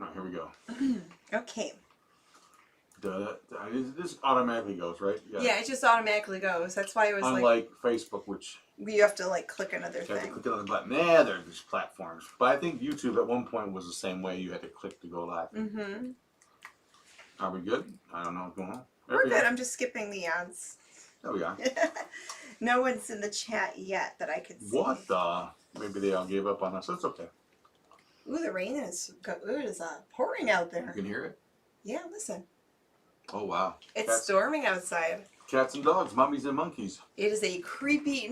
All right, here we go. Okay. This automatically goes, right? Yeah, it just automatically goes. That's why it was unlike Facebook, which you have to like click another thing. You have to click another button. Yeah, there's these platforms. But I think YouTube at one point was the same way. You had to click to go live. Mm-hmm. Are we good? I don't know what's going on. We're good. I'm just skipping the ads. There we are. No one's in the chat yet that I could see. What the? Maybe they all gave up on us. That's okay. Ooh, the rain is pouring out there. You can hear it? Yeah, listen. Oh, wow. It's storming outside. Cats and dogs, mummies and monkeys. It is a creepy,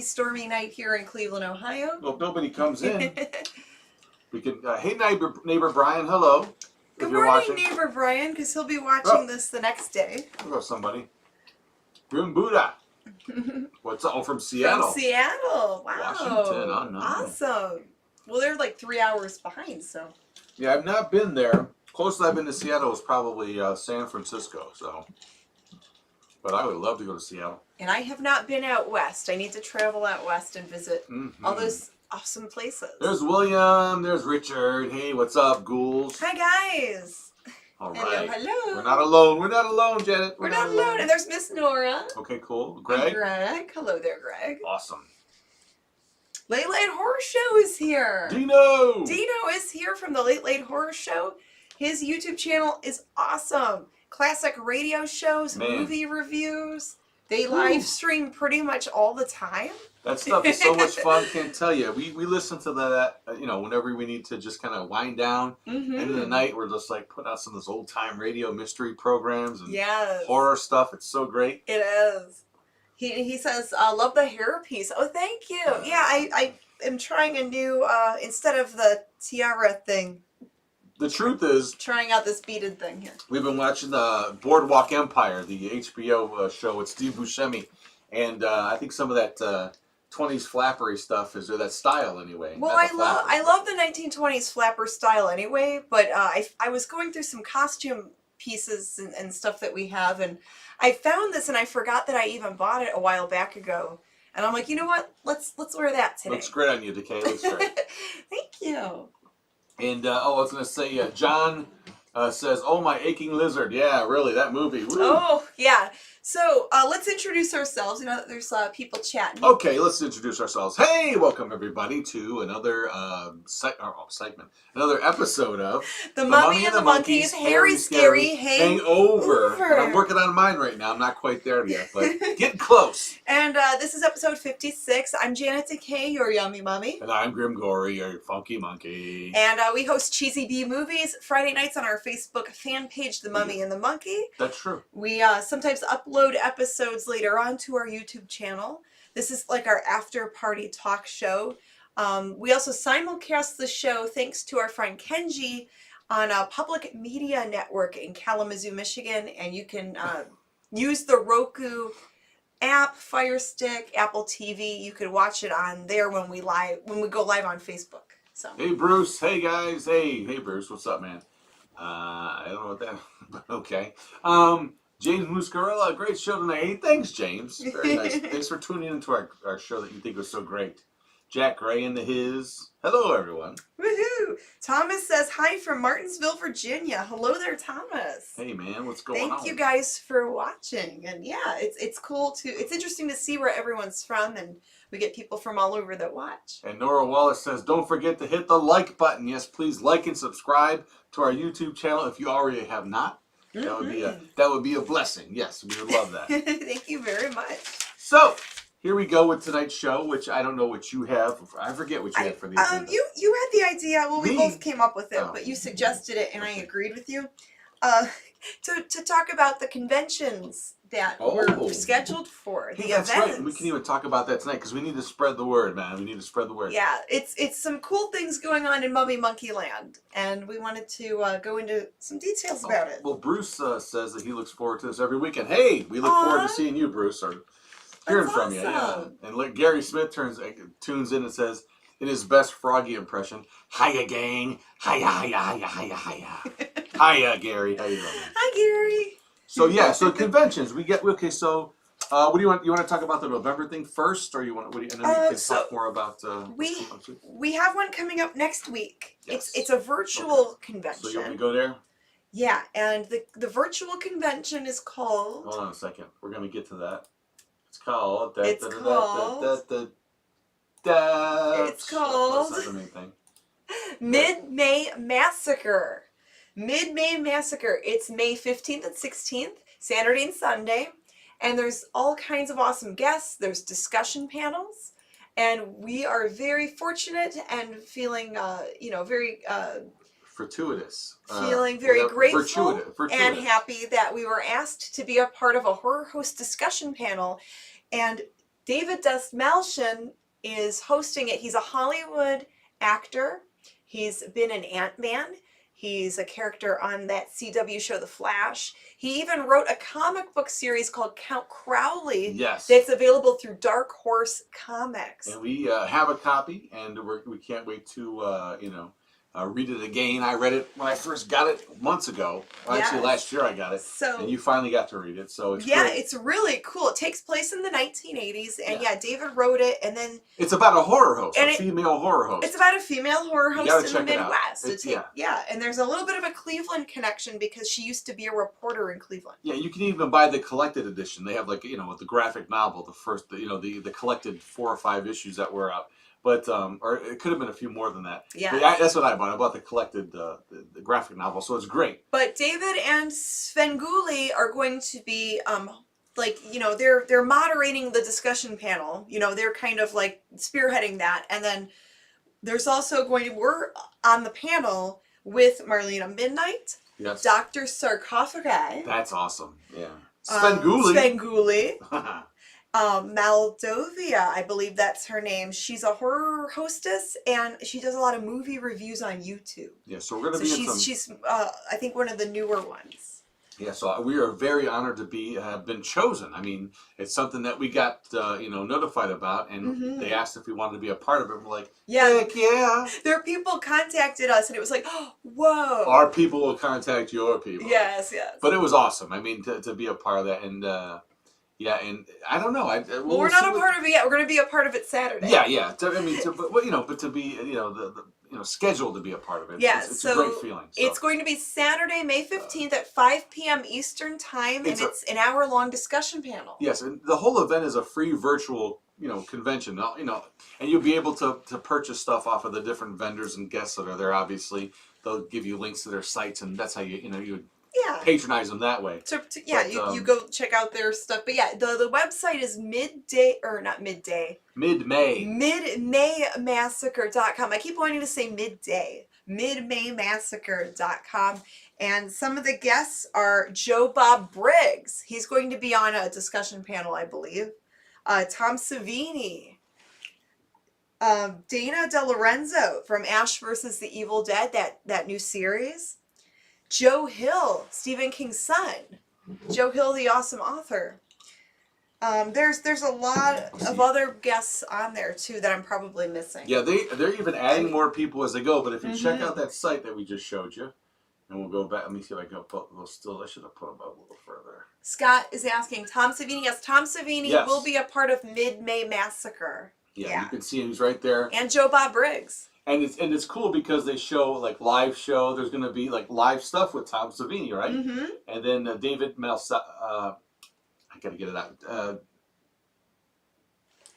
stormy night here in Cleveland, Ohio. Well, if nobody comes in, we can... hey, neighbor Brian, hello. Good morning, neighbor Brian, because he'll be watching this the next day. Hello, somebody. Grim Buddha. What's up? Oh, from Seattle. From Seattle. Wow. Washington. Oh, no. Awesome. Well, they're like 3 hours behind, so. Yeah, I've not been there. Closest I've been to Seattle is probably San Francisco, so. But I would love to go to Seattle. And I have not been out west. I need to travel out west and visit all those awesome places. There's William. There's Richard. Hey, what's up, ghouls? Hi, guys. All right. Hello. We're not alone. We're not alone, Janet. We're not alone. And there's Miss Nora. Okay, cool. Greg? Greg. Hello there, Greg. Awesome. Late Late Horror Show is here. Dino is here from the Late Late Horror Show. His YouTube channel is awesome. Classic radio shows, movie reviews. They live stream pretty much all the time. That stuff is so much fun, can't tell you. We listen to that, whenever we need to just kind of wind down. End of the night, we're just like put out some of those old time radio mystery programs and horror stuff. It's so great. It is. He says, love the hair piece. Oh, thank you. Yeah, I am trying a new, instead of the tiara thing. The truth is... trying out this beaded thing here. We've been watching Boardwalk Empire, the HBO show with Steve Buscemi. And I think some of that 20s flappery stuff is that style anyway. Well, I love the 1920s flapper style anyway, but I was going through some costume pieces and stuff that we have, and I found this and I forgot that I even bought it a while back ago. And I'm like, you know what? Let's wear that today. Looks great on you, Decay. Looks great. Thank you. And, I was going to say, John says, oh, my aching lizard. Yeah, really, that movie. Woo. Oh, yeah. So, let's introduce ourselves. You know, there's people chatting. Okay, let's introduce ourselves. Hey, welcome, everybody, to another segment. Another episode of The Mummy and the Monkey's Hairy Scary Hangover. And I'm working on mine right now. I'm not quite there yet, but getting close. And this is episode 56. I'm Janet Decay, your yummy mummy. And I'm Grimm Gorri, your funky monkey. And we host Cheesy B Movies Friday nights on our Facebook fan page, The Mummy and the Monkey. That's true. We sometimes upload episodes later on to our YouTube channel. This is like our after party talk show. We also simulcast the show thanks to our friend Kenji on a public media network in Kalamazoo, Michigan. And you can use the Roku app, Fire Stick, Apple TV. You could watch it on there when we go live on Facebook. So. Hey Bruce, hey guys, hey Bruce, what's up, man? I don't know what that, but okay. James Muscarella, great show tonight. Hey, thanks, James. Very nice. Thanks for tuning into our show that you think was so great. Jack Gray and his. Hello, everyone. Woohoo! Thomas says hi from Martinsville, Virginia. Hello there, Thomas. Hey, man, what's going on? Thank you guys for watching. And yeah, it's cool it's interesting to see where everyone's from, and we get people from all over that watch. And Nora Wallace says, don't forget to hit the like button. Yes, please like and subscribe to our YouTube channel if you already have not. That would be a blessing. Yes, we would love that. Thank you very much. So, here we go with tonight's show, which I don't know what you have. I forget what you had for the agenda. You had the idea. Well, we both came up with it, but you suggested it, and I agreed with you. To talk about the conventions that were scheduled for the events. That's right. We can even talk about that tonight because we need to spread the word, man. We need to spread the word. Yeah, it's some cool things going on in Mummy Monkey Land, and we wanted to go into some details about it. Well, Bruce says that he looks forward to this every weekend. Hey, we look forward to seeing you, Bruce, or hearing from you. Yeah. And Gary Smith tunes in and says, in his best Froggy impression, hiya, gang. Hiya, hiya, hiya, hiya, hiya. Hiya, Gary. How you doing? Hi, Gary. So, yeah, so conventions. So What do you want? You want to talk about the November thing first, or you want? And then we can talk more about. We have one coming up next week. Yes. It's a virtual convention. So you want to go there? Yeah, and the virtual convention is called. Hold on a second. We're gonna get to that. It's called. It's called. That's not the main thing. Mid-May Massacre. Mid-May Massacre. It's May 15th and 16th, Saturday and Sunday. And there's all kinds of awesome guests. There's discussion panels. And we are very fortunate and feeling, very... fortuitous. Feeling very grateful fortuitous. And happy that we were asked to be a part of a horror host discussion panel. And David Dastmalchian is hosting it. He's a Hollywood actor. He's been in Ant-Man. He's a character on that CW show, The Flash. He even wrote a comic book series called Count Crowley. Yes. That's available through Dark Horse Comics. And we have a copy, and we can't wait to, read it again. I read it when I first got it months ago. Well, actually, last year I got it. And you finally got to read it, so it's great. It's really cool. It takes place in the 1980s, and David wrote it, and then... It's about a horror host, a female horror host. It's about a female horror host in the Midwest. It And there's a little bit of a Cleveland connection because she used to be a reporter in Cleveland. Yeah, you can even buy the collected edition. They have with the graphic novel, the first, the collected 4 or 5 issues that were out. But or it could have been a few more than that. Yeah, but that's what I bought. I bought the collected the graphic novel, so it's great. But David and Svengoolie are going to be they're moderating the discussion panel. They're kind of like spearheading that, and then there's also we're on the panel with Marlena Midnight, Dr. Sarcophagi. That's awesome. Yeah, Svengoolie. Maldovia, I believe that's her name. She's a horror hostess, and she does a lot of movie reviews on YouTube. Yeah, so we're going to be in some... She's, I think, one of the newer ones. Yeah, so we are very honored to have been chosen. I mean, it's something that we got, notified about, and they asked if we wanted to be a part of it. We're like, heck yeah. Their people contacted us, and it was like, oh, whoa. Our people will contact your people. Yes. But it was awesome. I mean, to be a part of that, and... and I don't know. We're not a part of it yet. We're going to be a part of it Saturday. Yeah. But to be, scheduled to be a part of it. Yeah, it's a great feeling. So. It's going to be Saturday, May 15th at 5 p.m. Eastern Time, and it's an hour-long discussion panel. Yes, and the whole event is a free virtual, convention. And you'll be able to purchase stuff off of the different vendors and guests that are there. Obviously, they'll give you links to their sites, and that's how you patronize them that way. You go check out their stuff. But the website is Mid-May Massacre.com. I keep wanting to say midday. MidMayMassacre.com. And some of the guests are Joe Bob Briggs. He's going to be on a discussion panel, I believe. Tom Savini. Dana De Lorenzo from Ash vs. the Evil Dead, that new series. Joe Hill, Stephen King's son. Joe Hill, the awesome author. There's a lot of other guests on there too that I'm probably missing. Yeah, they're even adding more people as they go. But if you check out that site that we just showed you, and we'll go back. Let me see if I can put those still. I should have put them up a little further. Scott is asking Tom Savini. Yes, Tom Savini will be a part of Mid-May Massacre. Yeah, you can see him. He's right there. And Joe Bob Briggs. And it's cool because they show live show. There's going to be live stuff with Tom Savini, right? Mm-hmm. And then David I got to get it out.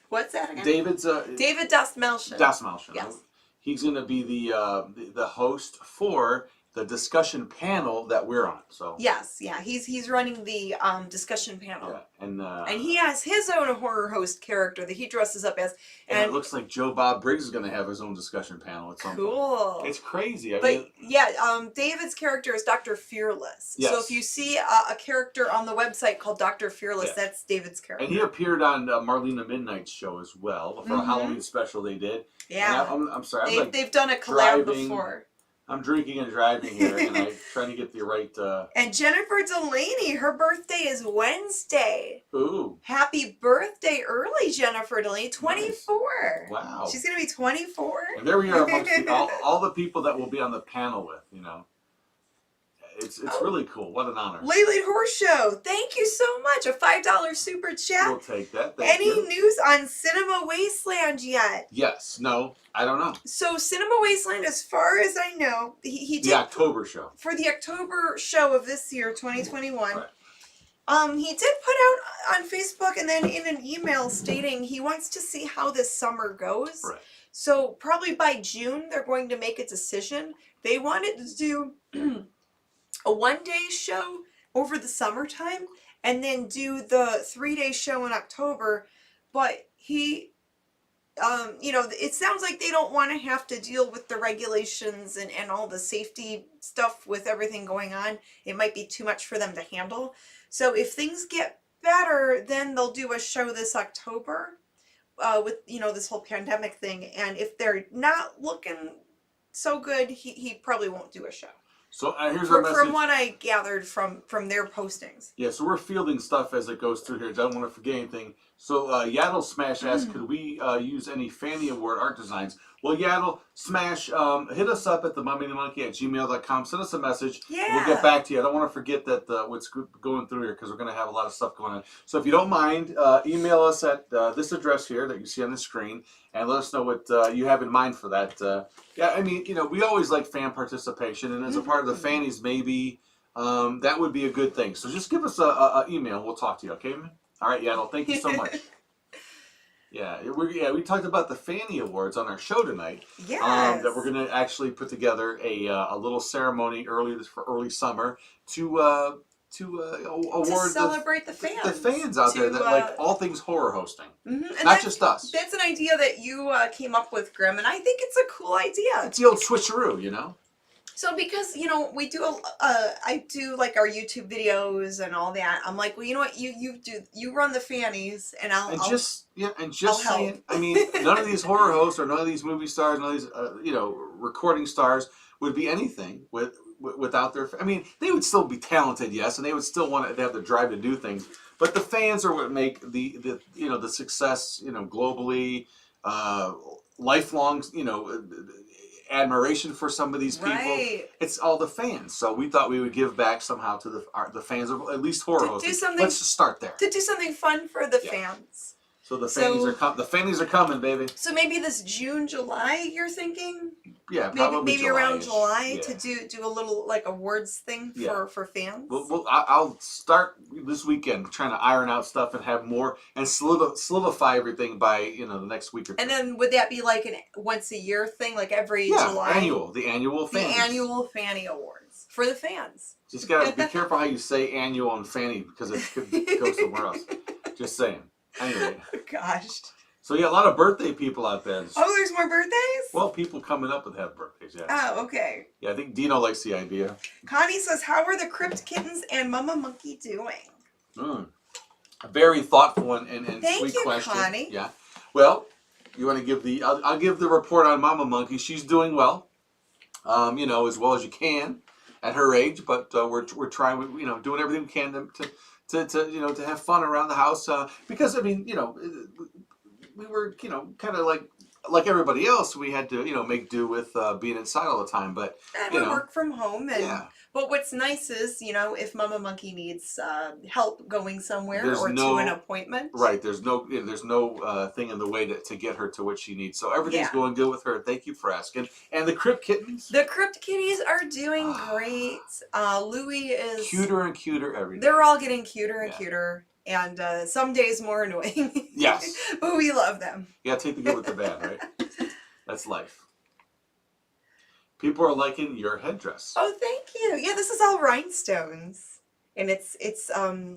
What's that again? David Dastmalchian. Dastmalchian. Yes. He's going to be the host for the discussion panel that we're on. So he's running the discussion panel. Yeah, and he has his own horror host character that he dresses up as. And it looks like Joe Bob Briggs is going to have his own discussion panel at some point. It's crazy. David's character is Dr. Fearless. Yes. So if you see a character on the website called Dr. Fearless, that's David's character. And he appeared on Marlena Midnight's show as well for a Halloween special they did. Yeah. And I'm sorry. They've done a collab before. I'm drinking and driving here, and I'm trying to get the right... And Jennifer Delaney, her birthday is Wednesday. Ooh. Happy birthday early, Jennifer Delaney. 24. Nice. Wow. She's going to be 24. And there we are amongst all the people that we'll be on the panel with, it's really cool. What an honor. Late Late Horse Show. Thank you so much. A $5 super chat. We'll take that. Thank Any you. news on Cinema Wasteland yet? Yes. No. I don't know. So Cinema Wasteland, as far as I know, he did the October show. For the October show of this year, 2021. Right. He did put out on Facebook and then in an email stating he wants to see how this summer goes. Right. So probably by June they're going to make a decision. They wanted to do a 1-day show over the summertime and then do the 3-day show in October. But he, it sounds like they don't want to have to deal with the regulations and all the safety stuff with everything going on. It might be too much for them to handle. So if things get better, then they'll do a show this October with, this whole pandemic thing. And if they're not looking so good, he probably won't do a show. So here's our message. From what I gathered from their postings. Yeah, so we're fielding stuff as it goes through here. I don't want to forget anything. So Yaddle Smash asked, could we use any Fanny Award art designs? Well, Yaddle Smash, hit us up at the MummyAndMonkey@gmail.com. Send us a message. Yeah. We'll get back to you. I don't want to forget that what's going through here because we're going to have a lot of stuff going on. So if you don't mind, email us at this address here that you see on the screen and let us know what you have in mind for that. Yeah, I mean, we always like fan participation, and as a part of the Fannies, maybe that would be a good thing. So just give us a email and we'll talk to you, okay, man? All right, Yaddle, thank you so much. Yeah, we talked about the Fanny Awards on our show tonight. Yes. That we're going to actually put together a little ceremony for early summer to award celebrate the fans. The fans out there that like all things horror hosting. Mm-hmm. Not just us. That's an idea that you came up with, Grimm, and I think it's a cool idea. It's the old switcheroo, So because, we do, I do like our YouTube videos and all that. I'm like, well, you know what, you run the Fannies and I'll saying, I mean, none of these horror hosts or none of these movie stars, none of these, recording stars would be anything without their, I mean, they would still be talented, yes, and they would still want to have the drive to do things, but the fans are what make the success, globally, lifelong, admiration for some of these people. Right. It's all the fans. So we thought we would give back somehow to the fans of at least horror hosting. Let's just start there. To do something fun for the fans. So the Fannies are coming, baby. So maybe this June, July, you're thinking? Yeah, probably maybe around July yeah. to do a little like awards thing for fans. Well, I'll start this weekend trying to iron out stuff and have more and solidify everything by the next week or two. And then would that be like an once a year thing, like every July? The annual Fanny Awards for the fans. Just gotta be careful how you say annual and Fanny because it could go somewhere else. Just saying. Anyway. Gosh. So yeah, a lot of birthday people out there. Oh, there's more birthdays? Well, people coming up with have birthdays, yeah. Oh, okay. Yeah, I think Dino likes the idea. Connie says, how are the Crypt Kittens and Mama Monkey doing? A very thoughtful and Thank sweet you, question. Connie. Yeah. Well, you want to give I'll give the report on Mama Monkey. She's doing well, as well as you can at her age, but we're trying, doing everything we can to have fun around the house because we were kind of like everybody else, we had to make do with being inside all the time, but and we work from home but what's nice is if Mama Monkey needs help going somewhere to an appointment, right, there's no thing in the way to get her to what she needs, so everything's going good with her. Thank you for asking. And the Crypt Kittens, are doing great. Louie is cuter and cuter every day. They're all getting cuter and cuter, and some days more annoying. Yes. But we love them. Yeah, take the good with the bad, right? That's life. People are liking your headdress. Oh, thank you. Yeah, this is all rhinestones. And it's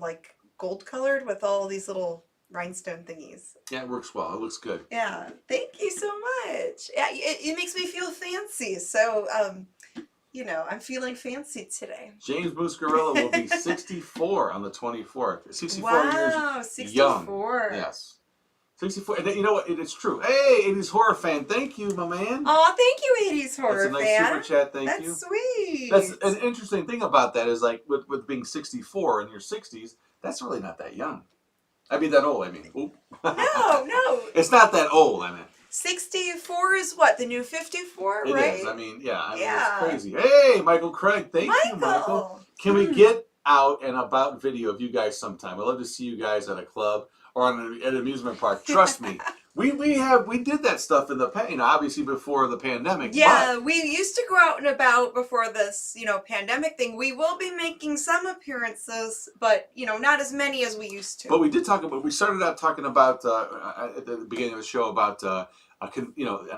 like gold colored with all these little rhinestone thingies. Yeah, it works well. It looks good. Yeah, thank you so much. Yeah, it makes me feel fancy. So, I'm feeling fancy today. James Moose Gorilla will be 64 on the 24th. 64 years 64. young. Yes. 64. And you know what? It's true. Hey, 80s horror fan. Thank you, my man. Oh, thank you, 80s horror fan. That's a nice super chat. Thank you. That's sweet. That's an interesting thing about that is like with being 64 in your 60s, that's really not that young. That old, I mean. Oop. No. It's not that old, I mean. 64 is what? The new 54, It right? is. I mean, yeah. I mean, Yeah. it's crazy. Hey, Michael Craig. Thank you, Michael. Can we get out and about video of you guys sometime? I'd love to see you guys at a club or at an amusement park. Trust me. We did that stuff in the obviously before the pandemic. Yeah, but we used to go out and about before this, pandemic thing. We will be making some appearances, but not as many as we used to. But we did talk about. We started out talking about at the beginning of the show about an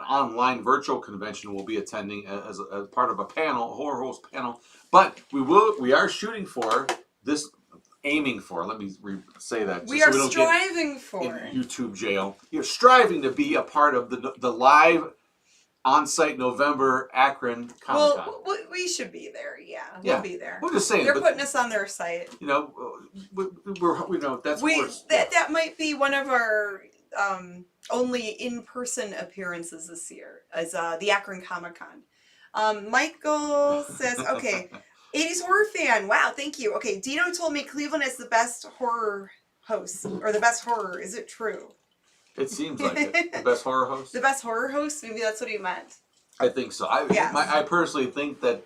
online virtual convention we'll be attending as part of a panel, a horror host panel. But we are shooting for this. Aiming for. Let me say that. We are striving for in YouTube jail. You're striving to be a part of the live on-site November Akron Comic Con. Well, we should be there. Yeah, we'll be there. We're just saying they're putting us on their site. That might be one of our only in-person appearances this year, as the Akron Comic Con. Michael says, okay. 80s horror fan. Wow, thank you. Okay, Dino told me Cleveland is the best horror host, or the best horror. Is it true? It seems like it. The best horror host? The best horror host? Maybe that's what he meant. I think so. I personally think that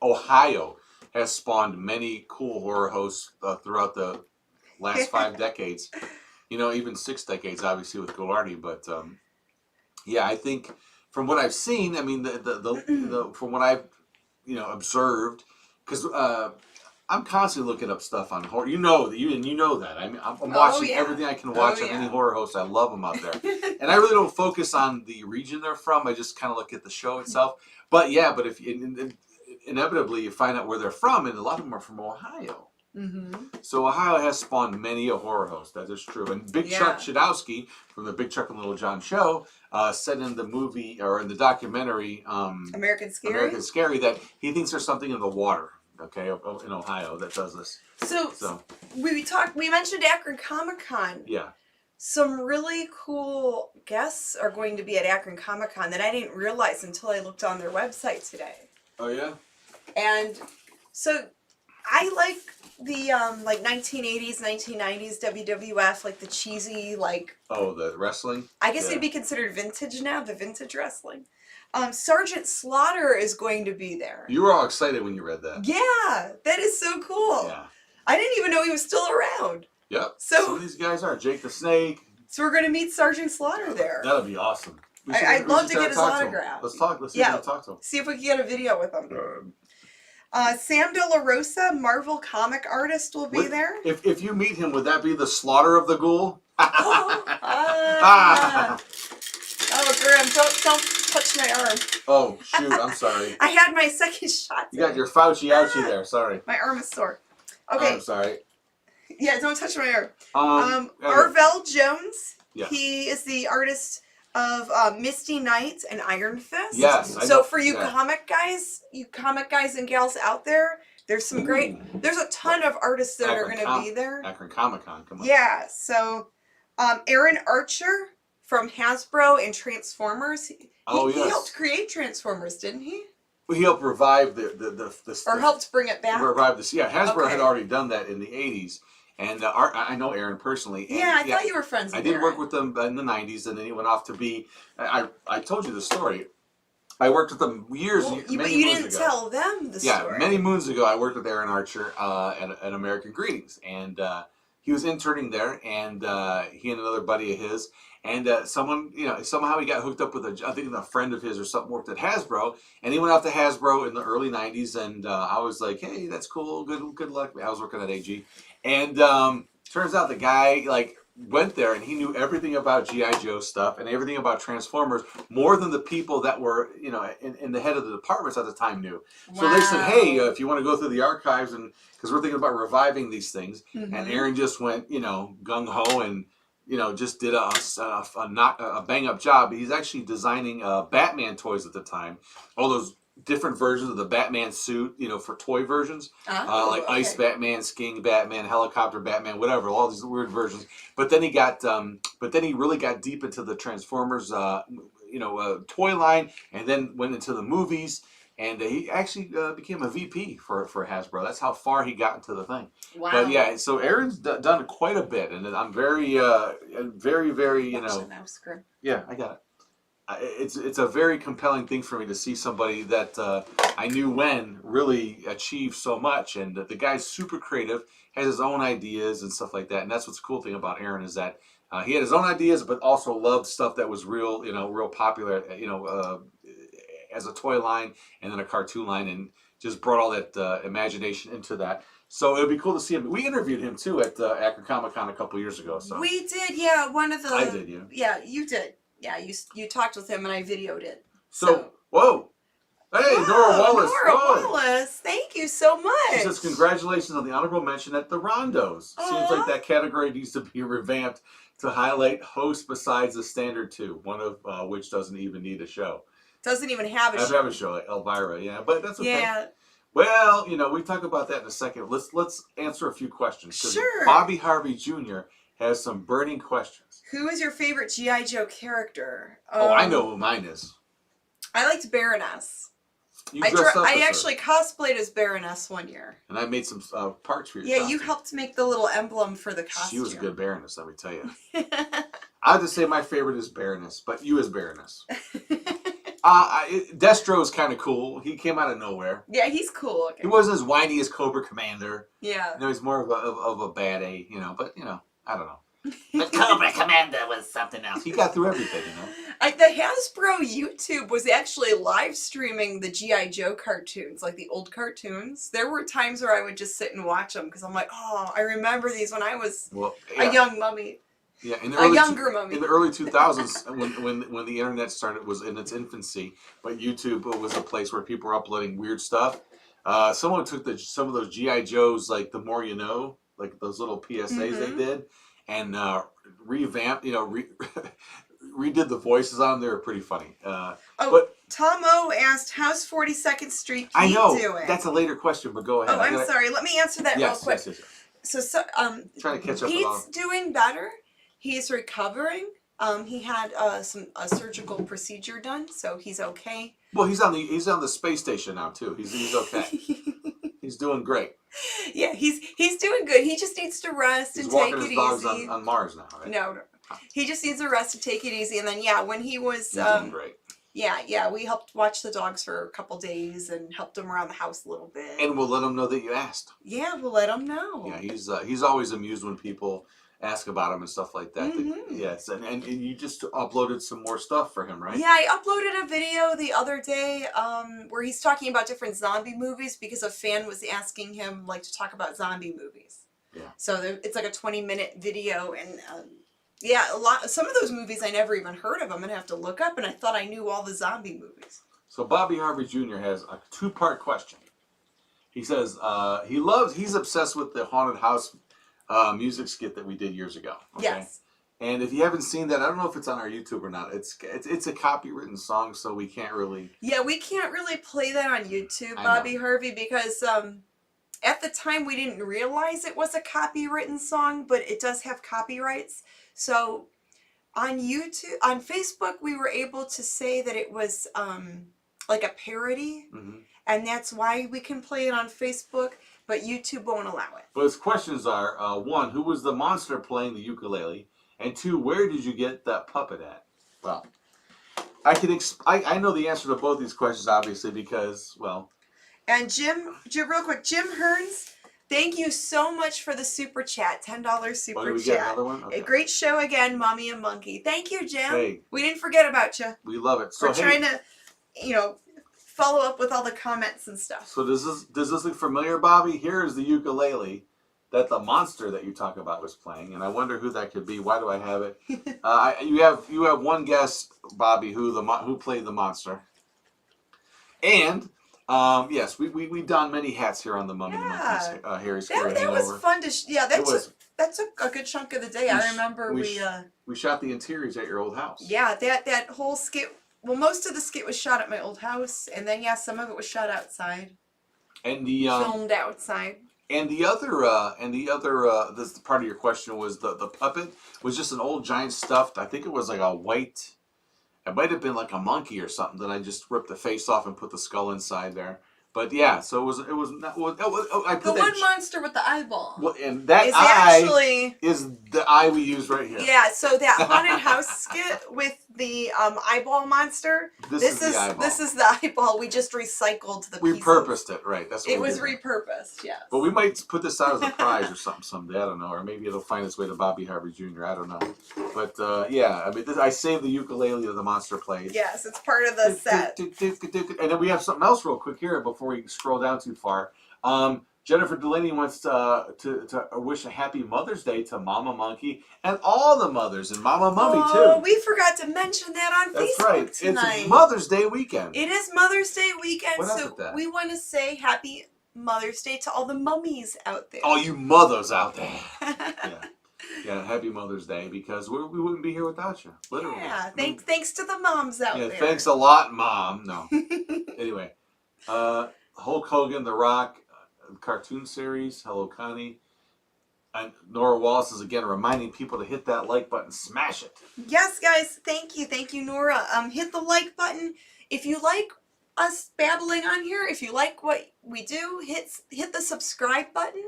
Ohio has spawned many cool horror hosts throughout the last 5 decades. Even 6 decades, obviously, with Gorri. But, I think from what I've seen, I mean, from what I've observed, because I'm constantly looking up stuff on horror. You know that. I mean, I'm watching everything I can watch on any horror host. I love them out there, and I really don't focus on the region they're from. I just kind of look at the show itself. But if inevitably you find out where they're from, and a lot of them are from Ohio. Mm-hmm. So Ohio has spawned many a horror host. That is true. And Big Chuck Shadowski from the Big Chuck and Little John show said in the movie or in the documentary American Scary that he thinks there's something in the water, in Ohio that does this. So we mentioned Akron Comic Con. Yeah. Some really cool guests are going to be at Akron Comic Con that I didn't realize until I looked on their website today. Oh yeah. And so I like the 1980s, 1990s WWF, like the cheesy, the wrestling? I guess it'd be considered vintage now, the vintage wrestling. Sergeant Slaughter is going to be there. You were all excited when you read that. Yeah, that is so cool. Yeah. I didn't even know he was still around. Yep. So some of these guys are. Jake the Snake. So we're going to meet Sergeant Slaughter there. That'll be awesome. I'd love to get his autograph. Let's talk. Let's see if we can talk to him. See if we can get a video with him. Sam De La Rosa, Marvel comic artist, will be there. If you meet him, would that be the Slaughter of the Ghoul? Oh, Grim, don't touch my arm. Oh, shoot, I'm sorry. I had my second shot. You got your Fauci ouchie there, sorry. My arm is sore. Okay. I'm sorry. Yeah, don't touch my arm. Arvell Jones, yeah. He is the artist of Misty Knight and Iron Fist. Yes. So for you comic guys and gals out there, there's some there's a ton of artists that are going to be there. Akron Comic Con, come on. Yeah, so Aaron Archer from Hasbro and Transformers. He helped create Transformers, didn't he? Well, he helped revive the or helped bring it back. Revive this. Yeah, Hasbro had already done that in the 80s. And I know Aaron personally. And, I thought you were friends with Aaron. I did work with them in the 90s, and then he went off to be... I told you the story. I worked with them many years ago. But you didn't tell them the story. Yeah, many moons ago, I worked with Aaron Archer at American Greetings. And he was interning there, and he and another buddy of his... And someone, somehow he got hooked up with I think a friend of his or something worked at Hasbro, and he went off to Hasbro in the early 90s, and I was like, hey, that's cool, good luck. I was working at AG, and turns out the guy, went there, and he knew everything about G.I. Joe stuff and everything about Transformers, more than the people that were, in the head of the departments at the time knew. Wow. So they said, hey, if you want to go through the archives, and because we're thinking about reviving these things, and Aaron just went, gung-ho, and just did a bang-up job. He's actually designing Batman toys at the time. All those different versions of the Batman suit, for toy versions. Ice Batman, Skiing Batman, Helicopter Batman, whatever, all these weird versions. But then he really got deep into the Transformers, toy line, and then went into the movies. And he actually became a VP for Hasbro. That's how far he got into the thing. Wow. But yeah, so Aaron's done quite a bit, and I'm very, very, very, Watch the mouse, Grim. Yeah, I got it. it's a very compelling thing for me to see somebody that I knew when really achieve so much, and the guy's super creative, has his own ideas and stuff like that, and that's what's the cool thing about Aaron is that he had his own ideas, but also loved stuff that was real, real popular, as a toy line and then a cartoon line, and just brought all that imagination into that. So it would be cool to see him. We interviewed him too at Akron Comic Con a couple years ago. So we did, yeah. One of the I did, yeah. Yeah, you did. Yeah, you talked with him and I videoed it. So whoa. Hey, Nora Wallace. Nora Wallace, thank you so much. She says, congratulations on the honorable mention at the Rondos. Seems like that category needs to be revamped to highlight hosts besides the standard two, one of which doesn't even need a show. Doesn't even have a show. Have a show, like Elvira, yeah, but that's okay. Yeah. Well, we talk about that in a second. Let's answer a few questions. Sure. Bobby Harvey Jr. has some burning questions. Who is your favorite G.I. Joe character? I know who mine is. I liked Baroness. I actually cosplayed as Baroness one year. And I made some parts for you. Yeah, you helped make the little emblem for the costume. She was a good Baroness, let me tell you. I'll just say my favorite is Baroness, but you as Baroness. Destro is kind of cool. He came out of nowhere. Yeah, he's cool. Okay. He wasn't as whiny as Cobra Commander. Yeah. He's more of a bad A, but I don't know. But Cobra Commander was something else. He got through everything, The Hasbro YouTube was actually live streaming the G.I. Joe cartoons, like the old cartoons. There were times where I would just sit and watch them because I'm like, oh, I remember these when I was a young mummy. Yeah, younger mummy. In the early 2000s, when the internet was in its infancy, but YouTube was a place where people were uploading weird stuff. Someone took some of those G.I. Joes, like The More You Know, like those little PSAs they did, and revamped, redid the voices on them. They were pretty funny. But Tom O asked, how's 42nd Street Pete I know, doing? That's a later question, but go ahead. Oh, I'm sorry. Let me answer that real quick. Yes. So trying to catch up. Pete's doing better. He's recovering. He had a surgical procedure done, so he's okay. Well, he's on the space station now too. He's okay. He's doing great. Yeah, he's doing good. He just needs to rest and take it easy. He's walking his dogs on Mars now, right? No. He just needs to rest and take it easy. And then when he was he's doing great. Yeah, we helped watch the dogs for a couple days and helped him around the house a little bit. And we'll let him know that you asked. Yeah, we'll let him know. Yeah, he's always amused when people ask about him and stuff like that. Yes, and you just uploaded some more stuff for him, right? Yeah, I uploaded a video the other day where he's talking about different zombie movies because a fan was asking him to talk about zombie movies. Yeah. So it's like a 20-minute video, and some of those movies I never even heard of. I'm gonna have to look up, and I thought I knew all the zombie movies. So Bobby Harvey Jr. has a 2-part question. He says he's obsessed with the haunted house music skit that we did years ago. Okay? Yes. And if you haven't seen that, I don't know if it's on our YouTube or not. It's a copywritten song, so we can't really. Yeah, we can't really play that on YouTube, Bobby Harvey, because at the time we didn't realize it was a copywritten song, but it does have copyrights. So on Facebook, we were able to say that it was like a parody, and that's why we can play it on Facebook. But YouTube won't allow it. But his questions are, 1, who was the monster playing the ukulele? And 2, where did you get that puppet at? Well, I know the answer to both these questions, obviously, because, well. And Jim, real quick, Jim Hearns, thank you so much for the super chat, $10 super chat. Did we get another one? Okay. A great show again, Mommy and Monkey. Thank you, Jim. Hey. We didn't forget about you. We love it. So we're trying to, follow up with all the comments and stuff. So does this look familiar, Bobby? Here is the ukulele that the monster that you talk about was playing, and I wonder who that could be. Why do I have it? You have one guess, Bobby, who played the monster. And yes, we don many hats here on the Mummy and Monkey Hairy Scary Hangover. That was fun to. That took a good chunk of the day. I remember we shot the interiors at your old house. Yeah, that whole skit. Well, most of the skit was shot at my old house, and then some of it was shot outside. And the filmed outside. And the other this part of your question was the puppet was just an old giant stuffed. I think it was like a white. It might have been like a monkey or something that I just ripped the face off and put the skull inside there. But yeah, so it was not. I put the one monster with the eyeball. Well, and that eye is the eye we use right here. Yeah, so that haunted house skit with the eyeball monster. This is the eyeball. This is the eyeball. We just recycled the pieces. Repurposed it, right? That's what it we was did. repurposed. Yes. But we might put this out as a prize or something someday. I don't know, or maybe it'll find its way to Bobby Harvey Jr. I don't know. But yeah, I mean, I saved the ukulele that the monster plays. Yes, it's part of the set. And then we have something else real quick here before we scroll down too far. Jennifer Delaney wants to wish a happy Mother's Day to Mama Monkey and all the mothers and Mama Mummy too. Oh, we forgot to mention that on That's Facebook right. tonight. It's Mother's Day weekend. It is Mother's Day weekend, What up so with that? we want to say happy Mother's Day to all the mummies out there. All you mothers out there. Yeah, happy Mother's Day, because we wouldn't be here without you. Literally. Yeah, thanks to the moms out there. Yeah, thanks a lot, Mom. No. Anyway, Hulk Hogan, The Rock, cartoon series. Hello, Connie. And Nora Wallace is again reminding people to hit that like button, smash it. Yes, guys, thank you, Nora. Hit the like button if you like us babbling on here. If you like what we do, hit the subscribe button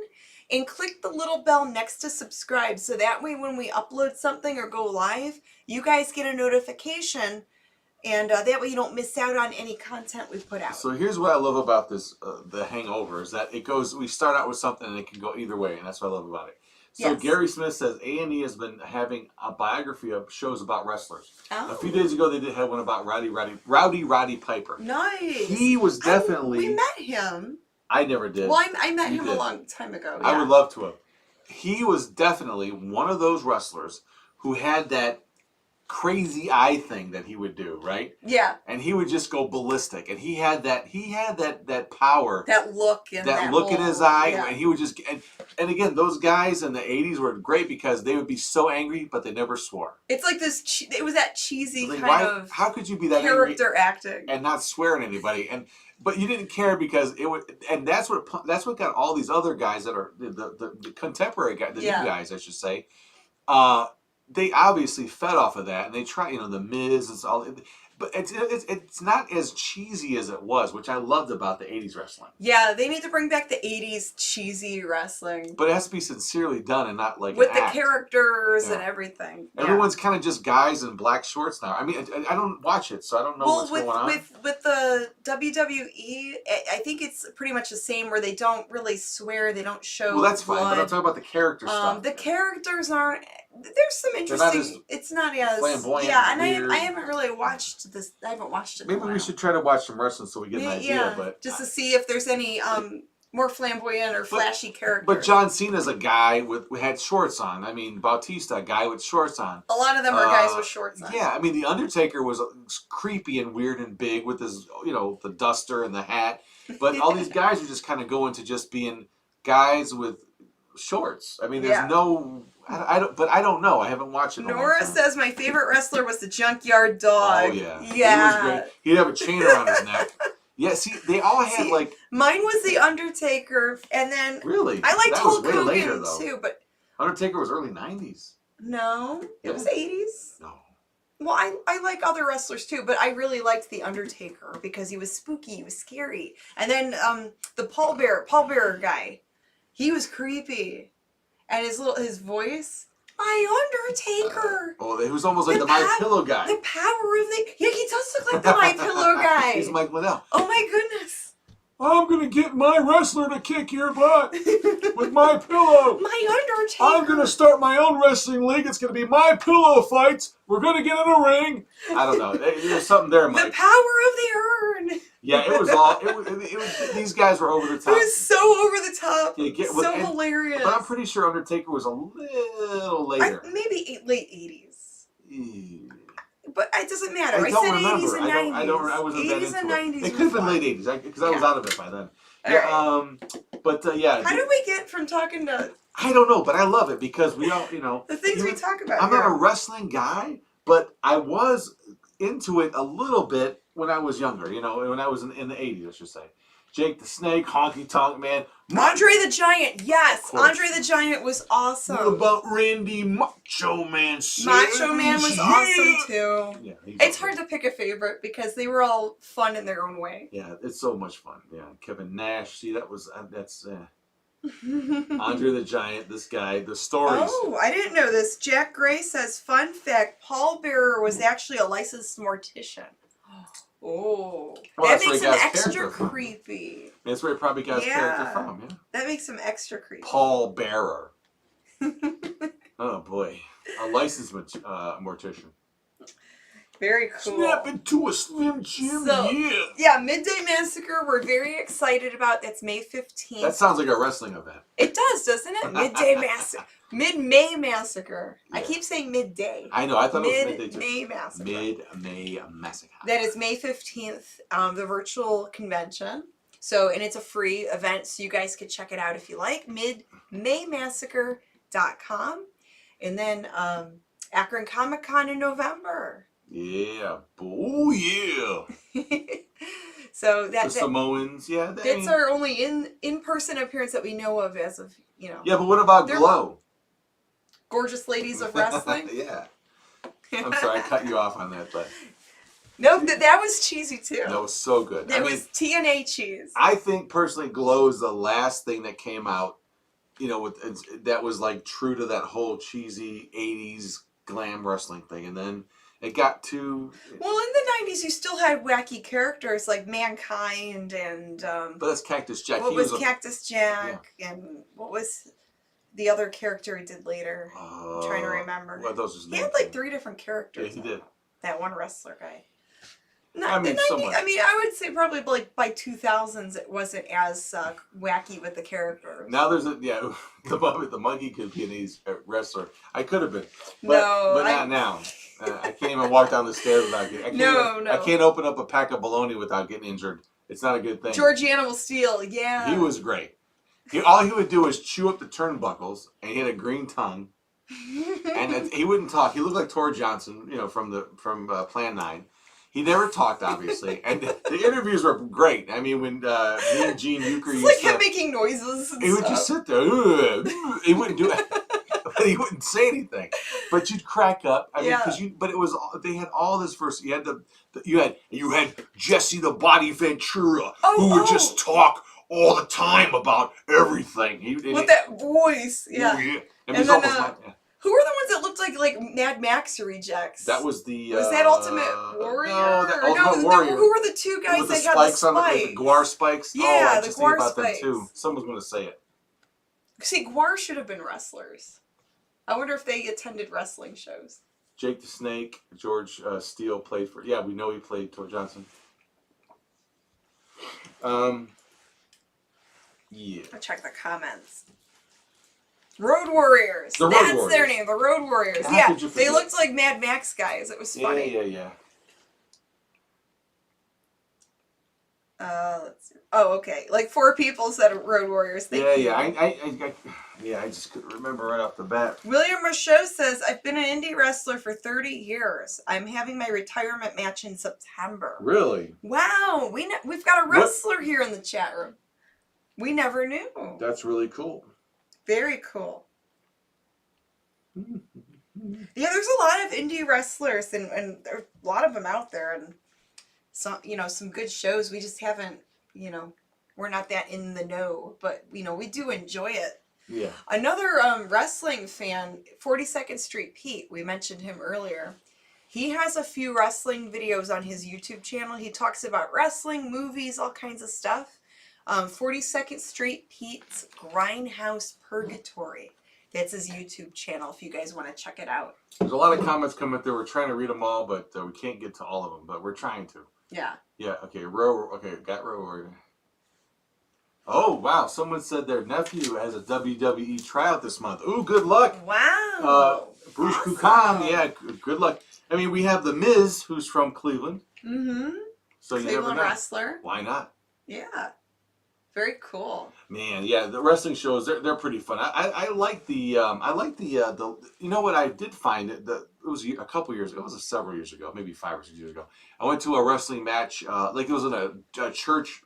and click the little bell next to subscribe, so that way when we upload something or go live, you guys get a notification, and that way you don't miss out on any content we put out. So here's what I love about this, The Hangover, is that we start out with something and it can go either way, and that's what I love about it. So Yes. Gary Smith says A&E has been having a biography of shows about wrestlers. Oh. A few days ago they did have one about Roddy Piper. Nice. He was definitely... we met him. I never did. Well, I met You him did. a long time ago. I Yeah. would love to have. He was definitely one of those wrestlers who had that crazy eye thing that he would do, right? Yeah. And he would just go ballistic, and he had that power, That look in that look in his eye, yeah. and he would just and again, those guys in the 80s were great because they would be so angry, but they never swore. It's like this. It was that cheesy Like, kind of how could you be that character angry acting and not swear at anybody? But you didn't care because it would, and that's what got all these other guys that are the contemporary guys, the new guys, I should say. They obviously fed off of that, and they try, the Miz and all. But it's not as cheesy as it was, which I loved about the 80s wrestling. Yeah, they need to bring back the 80s cheesy wrestling. But it has to be sincerely done and not like with an the act. Characters and everything. Everyone's kind of just guys in black shorts now. I mean, I don't watch it, so I don't know what's going on. With the WWE, I think it's pretty much the same, where they don't really swear, they don't show Well, that's blood. fine, but I'm talking about the character stuff. The characters aren't... There's some interesting... It's not as... flamboyant. Yeah, and weird. I haven't really watched this. I haven't watched it. Maybe we should try to watch some wrestling so we get an idea. But just to see if there's any more flamboyant or flashy characters. But John Cena's a guy who had shorts on. I mean, Bautista, a guy with shorts on. A lot of them are guys with shorts on. Yeah, I mean, The Undertaker was creepy and weird and big with his, the duster and the hat. But all these guys are just kind of going to just being guys with shorts. I mean, there's no... I don't know. I haven't watched it in a long Nora time. says my favorite wrestler was the Junkyard Dog. Oh, yeah. Yeah. He was great. He'd have a chain around his neck. Yeah, see, they all had like... Mine was The Undertaker, and then... Really? I liked Hulk way Hogan, later, though. too, but... Undertaker was early 90s. No, it was 80s. No. Well, I like other wrestlers, too, but I really liked The Undertaker because he was spooky, he was scary. And then the pallbearer guy, he was creepy. And his voice, my Undertaker. It was almost like the My Pillow guy. The power of the... Yeah, he does look like the My Pillow guy. He's Mike Liddell. Oh my goodness. I'm going to get my wrestler to kick your butt with My Pillow. My Undertaker. I'm going to start my own wrestling league. It's going to be My Pillow fights. We're going to get in a ring. I don't know. There's something there, Mike. The power of the urn. Yeah, it was all... It was, these guys were over the top. It was so over the top. Yeah, hilarious. But I'm pretty sure Undertaker was a little later. Maybe late 80s. Yeah. But it doesn't matter. I don't said remember. 80s and 90s. I wasn't that 80s into and it. 90s It could have been were late 80s because I was out of it by then. Right. Yeah. How did we get from talking to... I don't know, but I love it because we all, the things we talk about. I'm not a wrestling guy, but I was into it a little bit when I was younger, when I was in the 80s, I should say. Jake the Snake, Honky Tonk Man. Andre the Giant, yes. Andre the Giant was awesome. What about Randy Macho Man Savage? Macho Man was awesome too. Yeah, it's hard to pick a favorite because they were all fun in their own way. Yeah, it's so much fun. Yeah, Kevin Nash. See, that's. Andre the Giant, this guy, the stories. Oh, I didn't know this. Jack Gray says, fun fact, Paul Bearer was actually a licensed mortician. Oh, Well, that that's where makes he him got his extra character from. creepy. That's where he probably got his character from, yeah. That makes him extra creepy. Paul Bearer. Oh, boy. A licensed mortician. Very cool. Snap into a Slim Jim, So, yeah. Yeah, Midday Massacre, we're very excited about. That's May 15th. That sounds like a wrestling event. It does, doesn't it? Midday Massacre. Mid-May Massacre. Yeah. I keep saying midday. I know, I thought it was midday too. Mid-May Massacre. Mid-May Massacre. That is May 15th, the virtual convention. So, and it's a free event, so you guys could check it out if you like. midmaymassacre.com. And then Akron Comic Con in November. Yeah. Oh, yeah. So the Samoans, yeah. That's our only in-person appearance that we know of as of, Yeah, but what about Glow? Gorgeous Ladies of Wrestling? Yeah. I'm sorry, I cut you off on that, but... No, that was cheesy too. That was so good. That was TNA cheese. I think personally, Glow is the last thing that came out, that was like true to that whole cheesy 80s glam wrestling thing. And then it got too... Well, in the 90s, you still had wacky characters like Mankind and... but that's Cactus Jack. What was Cactus Jack? Yeah. And what was the other character he did later? I'm trying to remember. What those he had like 3 different characters. Yeah, he did. That one wrestler guy. Somewhat. I mean, I would say probably like by 2000s it wasn't as wacky with the characters. Now there's the monkey could be an easy wrestler. I could have been, but not now. I can't even walk down the stairs without getting. I can't open up a pack of bologna without getting injured. It's not a good thing. George Animal Steel, yeah. He was great. All he would do was chew up the turnbuckles, and he had a green tongue, and he wouldn't talk. He looked like Tor Johnson, from Plan 9. He never talked, obviously, and the interviews were great. I mean, when me and Gene Euchre used like him making noises and he would just sit there. He wouldn't do it. He wouldn't say anything, but you'd crack up. I mean, but it was they had all this first. You had you had Jesse the Body Ventura, who would just talk all the time about everything. With that voice, yeah. Oh, yeah. And then, who were the ones that looked like Mad Max rejects? That was the... Was that Ultimate Warrior? No, the Ultimate Warrior. Who were the 2 guys with that the got the spikes on the Guar spikes? Yeah, I the just Guar think about spikes. them too. Someone's going to say it. See, Guar should have been wrestlers. I wonder if they attended wrestling shows. Jake the Snake, George Steele played for... Yeah, we know he played Tor Johnson. Yeah. I'll check the comments. Road Warriors. That's their name, the Road Warriors. Yeah, they looked like Mad Max guys. It was funny. Yeah. Let's see. Oh, okay. Like 4 people said Road Warriors. I just couldn't remember right off the bat. William Rochelle says, I've been an indie wrestler for 30 years. I'm having my retirement match in September. Really? Wow. We've got a wrestler here in the chat room. We never knew. That's really cool. Very cool. Yeah, there's a lot of indie wrestlers and there's a lot of them out there and some good shows. We just haven't, we're not that in the know, but we do enjoy it. Yeah. Another wrestling fan, 42nd Street Pete, we mentioned him earlier. He has a few wrestling videos on his YouTube channel. He talks about wrestling, movies, all kinds of stuff. 42nd Street Pete's Grindhouse Purgatory. That's his YouTube channel if you guys want to check it out. There's a lot of comments coming through. We're trying to read them all, but we can't get to all of them, but we're trying to. Yeah. Yeah, okay. Got Row. Oh, wow. Someone said their nephew has a WWE tryout this month. Ooh, good luck. Wow. Bruce Kukan, yeah, good luck. I mean, we have The Miz, who's from Cleveland. Mm-hmm. So Cleveland you never know. wrestler. Why not? Yeah. Very cool. Man, yeah, the wrestling shows they're pretty fun. I like the you know what I did find it was a couple years ago. It was several years ago, maybe 5 or 6 years ago. I went to a wrestling match, like it was in a church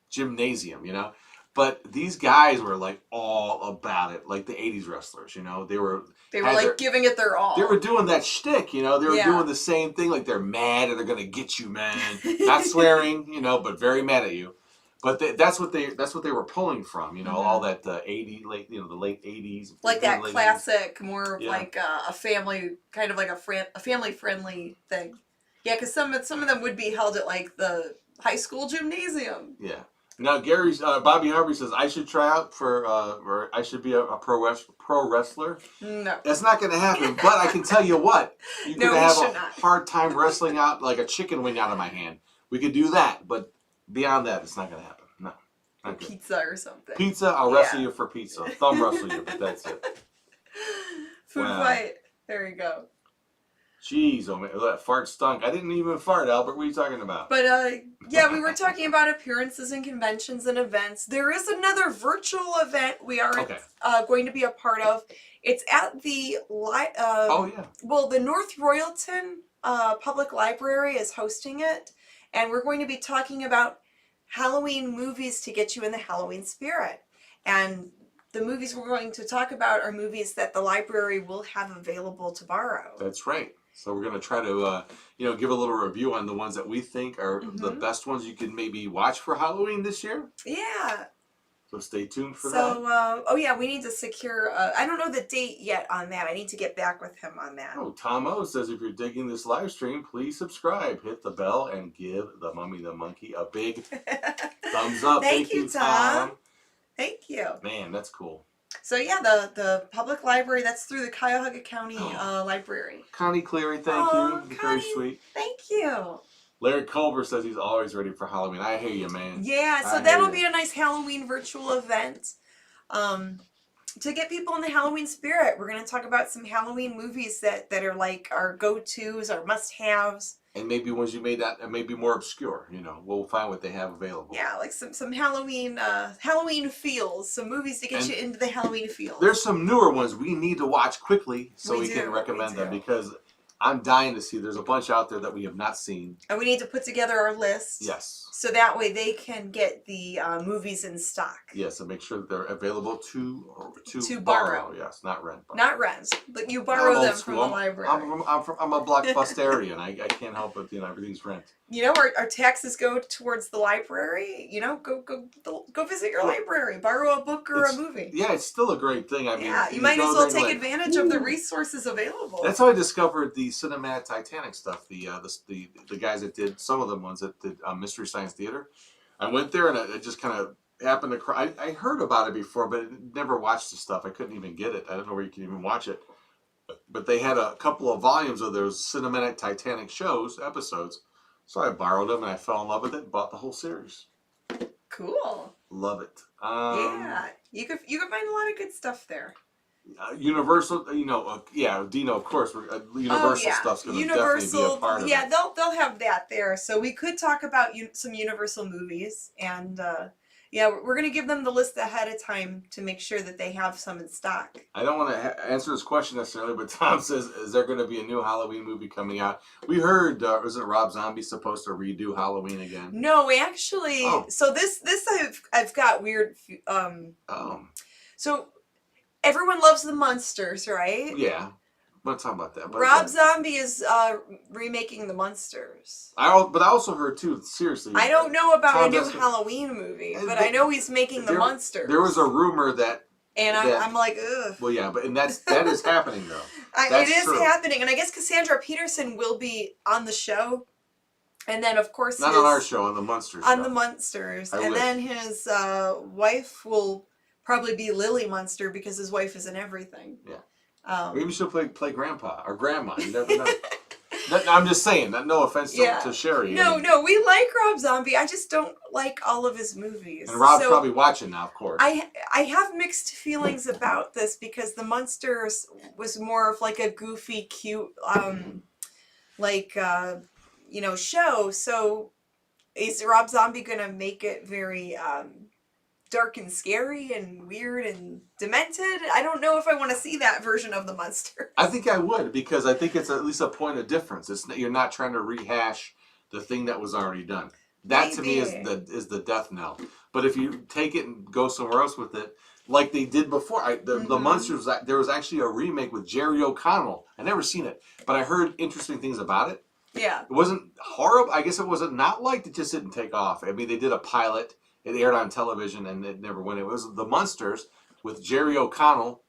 gymnasium, But these guys were like all about it, like the '80s wrestlers, They were like giving it their all. They were doing that shtick, They were doing the same thing, like they're mad and they're gonna get you, man. Not swearing, but very mad at you. But that's what they were pulling from, you know, all that the late 80s, like that late classic, 80s. more of Yeah. like a family, kind of like a family friendly thing. Yeah, because some of them would be held at like the high school gymnasium. Yeah. Now Bobby Harvey says I should try out or I should be a pro wrestler. No, that's not going to happen. But I can tell you what, you could have a hard time wrestling out like a chicken wing out of my hand. We could do that, but beyond that, it's not going to happen. No. Pizza or something. Pizza, I'll wrestle you for pizza. Thumb wrestle you, but that's it. Food fight. There you go. Jeez, oh man, that fart stunk. I didn't even fart, Albert. What are you talking about? But yeah, we were talking about appearances and conventions and events. There is another virtual event we are going to be a part of. It's at the the North Royalton Public Library is hosting it, and we're going to be talking about Halloween movies to get you in the Halloween spirit. And the movies we're going to talk about are movies that the library will have available to borrow. That's right. So we're going to try to, give a little review on the ones that we think are the best ones you can maybe watch for Halloween this year. Yeah. So stay tuned for that. So, we need to secure, I don't know the date yet on that. I need to get back with him on that. Oh, Tom O says if you're digging this live stream, please subscribe, hit the bell, and give the Mummy the Monkey a big thumbs up. Thank you, Tom. Thank you. Man, that's cool. So yeah, the public library, that's through the Cuyahoga County Library. Connie Cleary, thank you. Very sweet. Thank you. Larry Culver says he's always ready for Halloween. I hear you, man. Yeah, so that'll be a nice Halloween virtual event. To get people in the Halloween spirit, we're going to talk about some Halloween movies that are like our go-tos, our must-haves. And maybe ones you may not, maybe more obscure, we'll find what they have available. Yeah, like some Halloween feels, some movies to get you into the Halloween feels. There's some newer ones we need to watch quickly so we can recommend them because I'm dying to see. There's a bunch out there that we have not seen. And we need to put together our list. Yes. So that way they can get the movies in stock. Yes, and make sure that they're available to borrow. Yes, not rent. Not rent, but you borrow them from the library. I'm a blockbusterian. I can't help it. Everything's rent. Our taxes go towards the library. Go visit your library. Borrow a book or a movie. Yeah, it's still a great thing. I mean, you might as well take advantage of the resources available. That's how I discovered the Cinematic Titanic stuff. The guys that did some of the ones that did Mystery Science Theater. I went there and I just kind of happened to cry. I heard about it before, but never watched the stuff. I couldn't even get it. I don't know where you can even watch it. But they had a couple of volumes of those Cinematic Titanic episodes. So I borrowed them and I fell in love with it and bought the whole series. Cool. Love it. Yeah, you could find a lot of good stuff there. Universal, Dino, of course. Universal stuff's going to definitely be a part of it. Yeah, they'll have that there. So we could talk about some Universal movies, and we're going to give them the list ahead of time to make sure that they have some in stock. I don't want to answer this question necessarily, but Tom says, is there going to be a new Halloween movie coming out? We heard, isn't Rob Zombie supposed to redo Halloween again? No, actually, so this I've got weird, so everyone loves the Munsters, right? Yeah. I'm not talking about that. But Rob Zombie is remaking the Munsters. But I also heard too, seriously. I don't know about a new Halloween movie, but I know he's making the Munsters. There was a rumor that. And I'm like, ugh. Well, yeah, but that is happening though. It is happening, and I guess Cassandra Peterson will be on the show, and then of course not on our show, on the Munsters. On the Munsters, and then his wife will probably be Lily Munster because his wife is in everything. Yeah. Maybe she'll play grandpa or grandma. You never know. I'm just saying. No offense to Sherry. No, we like Rob Zombie. I just don't like all of his movies. And Rob's probably watching now, of course. I have mixed feelings about this because the Munsters was more of like a goofy, cute, show. So is Rob Zombie gonna make it very dark and scary and weird and demented? I don't know if I want to see that version of the Munsters. I think I would, because I think it's at least a point of difference. You're not trying to rehash the thing that was already done. That to me is the death knell. But if you take it and go somewhere else with it, like they did before, the Munsters, there was actually a remake with Jerry O'Connell. I never seen it, but I heard interesting things about it. Yeah. It wasn't horrible. I guess it wasn't not liked. It just didn't take off. I mean, they did a pilot. it aired on television and it never went. It was The Munsters with Jerry O'Connell,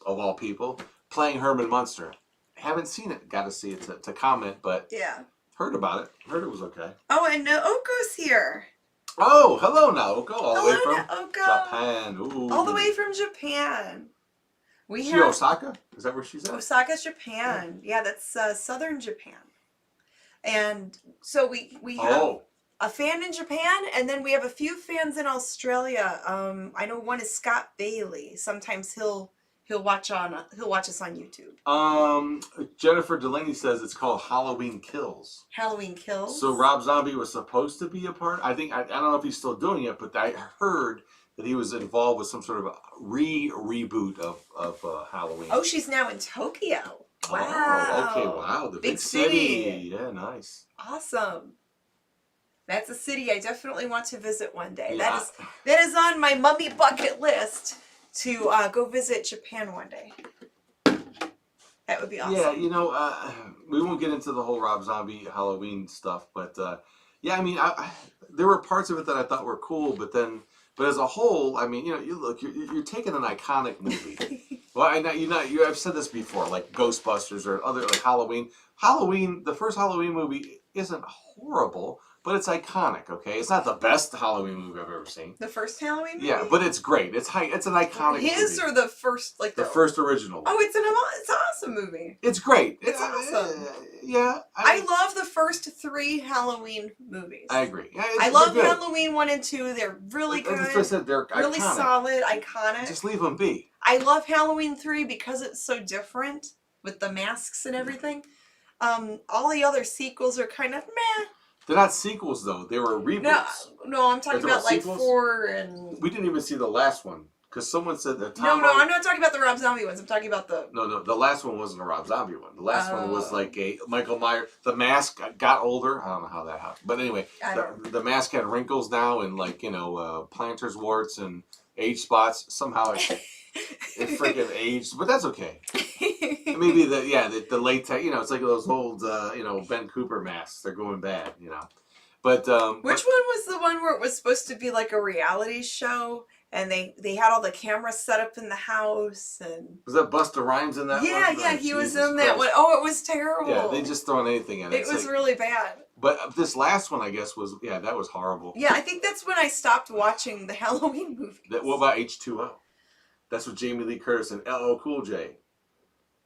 of all people, playing Herman Munster. Haven't seen it. Got to see it to comment, but yeah. Heard about it. Heard it was okay. Oh, and Oko's here. Oh, hello now, Oko. All the way Hello, from Oko. Japan. Ooh. All the way from Japan. Is she Osaka? Is that where she's at? Osaka's Japan. Yeah, that's southern Japan. And so we have a fan in Japan, and then we have a few fans in Australia. I know one is Scott Bailey. Sometimes he'll watch us on YouTube. Jennifer Delaney says it's called Halloween Kills. Halloween Kills. So Rob Zombie was supposed to be a part. I don't know if he's still doing it, but I heard that he was involved with some sort of a reboot of Halloween. Oh, she's now in Tokyo. Wow. Oh, okay, wow. The big city. Yeah, nice. Awesome. That's a city I definitely want to visit one day. Yeah. That is on my mummy bucket list to go visit Japan one day. That would be awesome. Yeah, we won't get into the whole Rob Zombie Halloween stuff, but yeah, I mean, there were parts of it that I thought were cool, but as a whole, I mean, you're taking an iconic movie. Well, I've said this before, like Ghostbusters or other like Halloween. The first Halloween movie isn't horrible, but it's iconic. Okay, it's not the best Halloween movie I've ever seen. The first Halloween movie? Yeah, but it's great. It's an iconic His movie. or the first, like the first original. Oh, it's an awesome movie. It's great. It's awesome. Yeah. I love the first 3 Halloween movies. I agree. Yeah, I love Halloween 1 and 2. They're really good. That's what I said. They're really iconic. solid, iconic. Just leave them be. I love Halloween 3 because it's so different with the masks and everything. All the other sequels are kind of meh. They're not sequels though. They were reboots. No, I'm talking about like sequels? 4 and. We didn't even see the last one because someone said that. No, I'm not talking about the Rob Zombie ones. I'm talking about the. No, the last one wasn't a Rob Zombie one. The last one was like a Michael Myers. The mask got older. I don't know how that happened, but anyway, the mask had wrinkles now and like planter's warts and age spots. Somehow it freaking aged, but that's okay. Maybe the latex, it's like those old, Ben Cooper masks. They're going bad, But which one was the one where it was supposed to be like a reality show, and they had all the cameras set up in the house, and was that Busta Rhymes in that one? Yeah, he was in that one. Oh, it was terrible. Yeah, they just throwing anything in it. It was really bad. But this last one, I guess, that was horrible. Yeah, I think that's when I stopped watching the Halloween movies. What about H2O? That's with Jamie Lee Curtis and LL Cool J.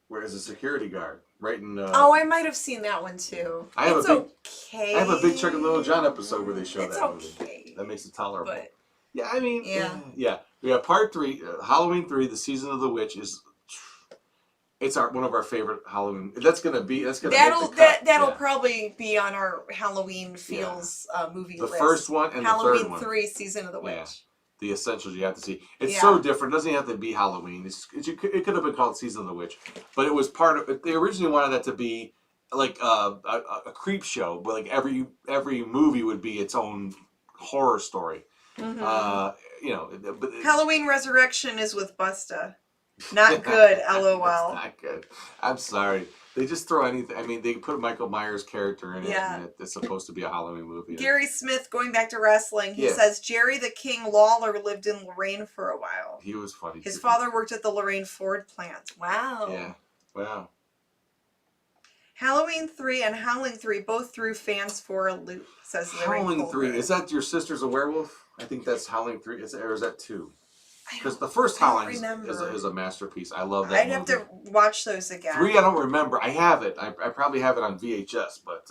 Where as a security guard, right in. I might have seen that one too. It's okay. I have a Big Chuck and Little John episode where they show that movie. Okay. That makes it tolerable. But, yeah, I mean, yeah. We have part 3, Halloween 3, the Season of the Witch is. It's one of our favorite Halloween. That'll probably be on our Halloween feels movie list. The first one and Halloween the third one. 3, Season of the Witch. Yeah. The essentials you have to see. It's so different. It doesn't have to be Halloween. It could have been called Season of the Witch, but it was part of. They originally wanted that to be like a creep show, but like every movie would be its own horror story. Mm-hmm. But Halloween Resurrection is with Busta. Not good. LOL. Not good. I'm sorry. They just throw anything. I mean, they put Michael Myers' character in it, and it's supposed to be a Halloween movie. Gary Smith, going back to wrestling, he says Jerry the King Lawler lived in Lorraine for a while. He was funny. His father worked at the Lorraine Ford plant. Wow. Yeah. Wow. Halloween 3 and Howling 3 both threw fans for a loop, says Lorraine Howling Colbert. 3. Is that Your Sister's a Werewolf? I think that's Howling 3. Or is that 2? Because the first Howling is a masterpiece. I love that movie. I'd have to watch those again. 3, I don't remember. I have it. I probably have it on VHS, but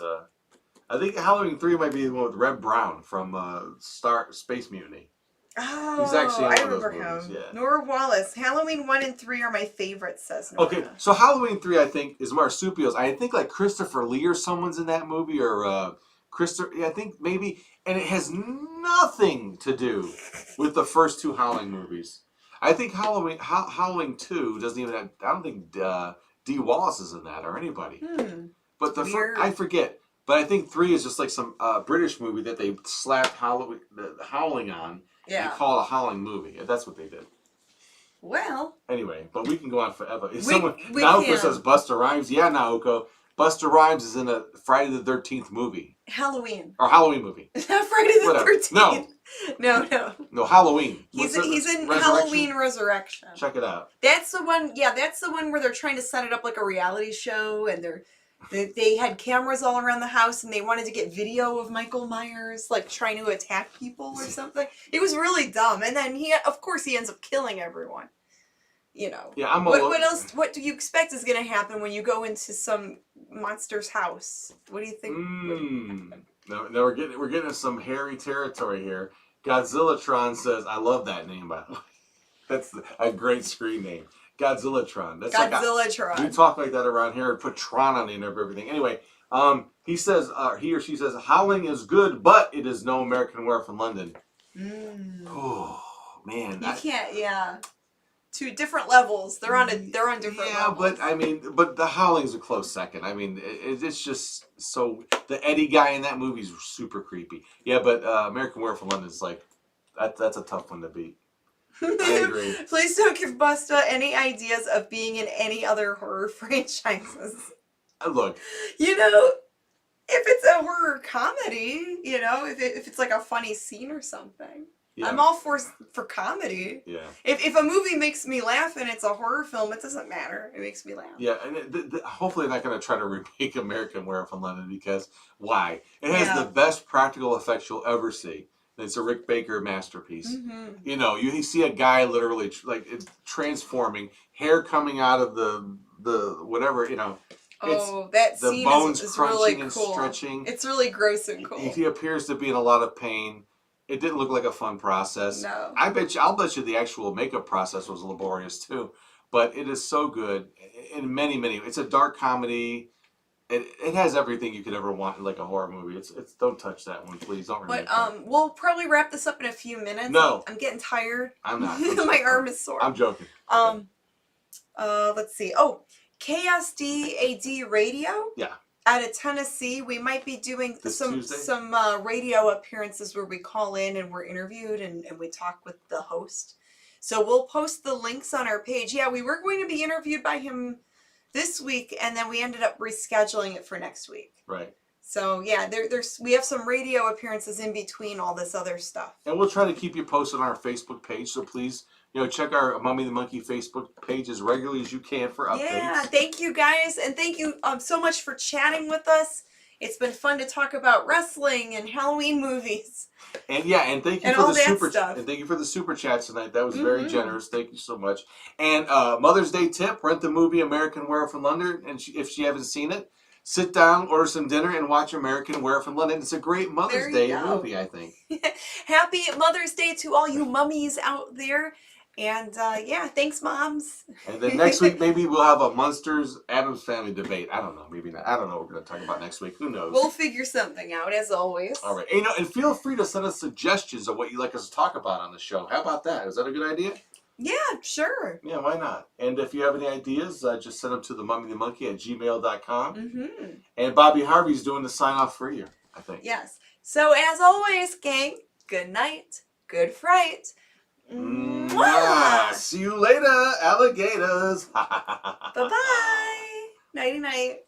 I think Halloween 3 might be the one with Red Brown from Space Mutiny. Oh, he's actually in I one of remember those him. movies, yeah. Nora Wallace. Halloween 1 and 3 are my favorites, says Nora. Okay, so Halloween 3, I think, is Marsupials. I think like Christopher Lee or someone's in that movie, or I think maybe, and it has nothing to do with the first 2 Howling movies. I think Howling 2 doesn't even have, I don't think Dee Wallace is in that or anybody. But the first, I forget. But I think 3 is just like some British movie that they slapped Howling on and call it a Howling movie. That's what they did. Well. Anyway, but we can go on forever. Naoko says Busta Rhymes. Yeah, Naoko. Busta Rhymes is in a Friday the 13th movie. Halloween. Or Halloween movie. Not Friday the 13th. No. No. No, Halloween. He's What's it? he's in Resurrection? Halloween Resurrection. Check it out. That's the one. Yeah, that's the one where they're trying to set it up like a reality show, and they had cameras all around the house, and they wanted to get video of Michael Myers like trying to attack people or something. It was really dumb, and then of course, he ends up killing everyone. You know. Yeah, I'm what else? What do you expect is going to happen when you go into some monster's house? What do you think? No, we're getting into some hairy territory here. Godzillatron says, "I love that name, by the way. That's a great screen name, Godzillatron. That's Godzillatron. Like we talk like that around here and put Tron on the end of everything. Anyway, he says, he or she says, howling is good, but it is no American Werewolf in London. Oh man, you can't. Yeah. Two different levels. They're on different levels. Yeah, but I mean, the Howling's a close second. I mean, it's just so the Eddie guy in that movie is super creepy. Yeah, but American Werewolf in London is like that's a tough one to beat. I agree. Please don't give Busta any ideas of being in any other horror franchises. Look, you know, if it's a horror comedy, you know, if it's like a funny scene or something. Yeah. I'm all for comedy. Yeah. If a movie makes me laugh and it's a horror film, it doesn't matter. It makes me laugh. Yeah, and hopefully they're not going to try to remake American Werewolf in London because why? It has the best practical effects you'll ever see. It's a Rick Baker masterpiece. Mm-hmm. You know, you see a guy literally transforming, hair coming out of the whatever, you know. Oh, that scene is really cool. Stretching. It's really gross and cool. He appears to be in a lot of pain. It didn't look like a fun process. No. I'll bet you the actual makeup process was laborious too. But it is so good in many. It's a dark comedy. It has everything you could ever want in like a horror movie. It's don't touch that one, please. Don't remake But we'll probably wrap this up in a few minutes. No. I'm getting tired. I'm not. My arm is sore. I'm joking. Let's see. Oh, KSDAD Radio. Yeah. Out of Tennessee, we might be doing some radio appearances where we call in and we're interviewed and we talk with the host. So we'll post the links on our page. Yeah, we were going to be interviewed by him this week, and then we ended up rescheduling it for next week. Right. So yeah, we have some radio appearances in between all this other stuff. And we'll try to keep you posted on our Facebook page. So please, check our Mummy the Monkey Facebook page as regularly as you can for updates. Yeah, thank you guys, and thank you so much for chatting with us. It's been fun to talk about wrestling and Halloween movies. And thank you for the super stuff. And thank you for the super chat tonight. That was very generous. Thank you so much. And Mother's Day tip: rent the movie American Werewolf in London, and if she hasn't seen it, sit down, order some dinner, and watch American Werewolf in London. It's a great Mother's Day movie, I think. Happy Mother's Day to all you mummies out there. And thanks, moms. And then next week, maybe we'll have a Munsters Addams Family debate. I don't know. Maybe not. I don't know what we're going to talk about next week. Who knows? We'll figure something out, as always. All right. And feel free to send us suggestions of what you'd like us to talk about on the show. How about that? Is that a good idea? Yeah, sure. Yeah, why not? And if you have any ideas, just send them to themummyandthemonkey@gmail.com. Mm-hmm. And Bobby Harvey's doing the sign-off for you, I think. Yes. So, as always, gang, good night, good fright. Mwah. See you later, alligators. Bye-bye. Nighty-night.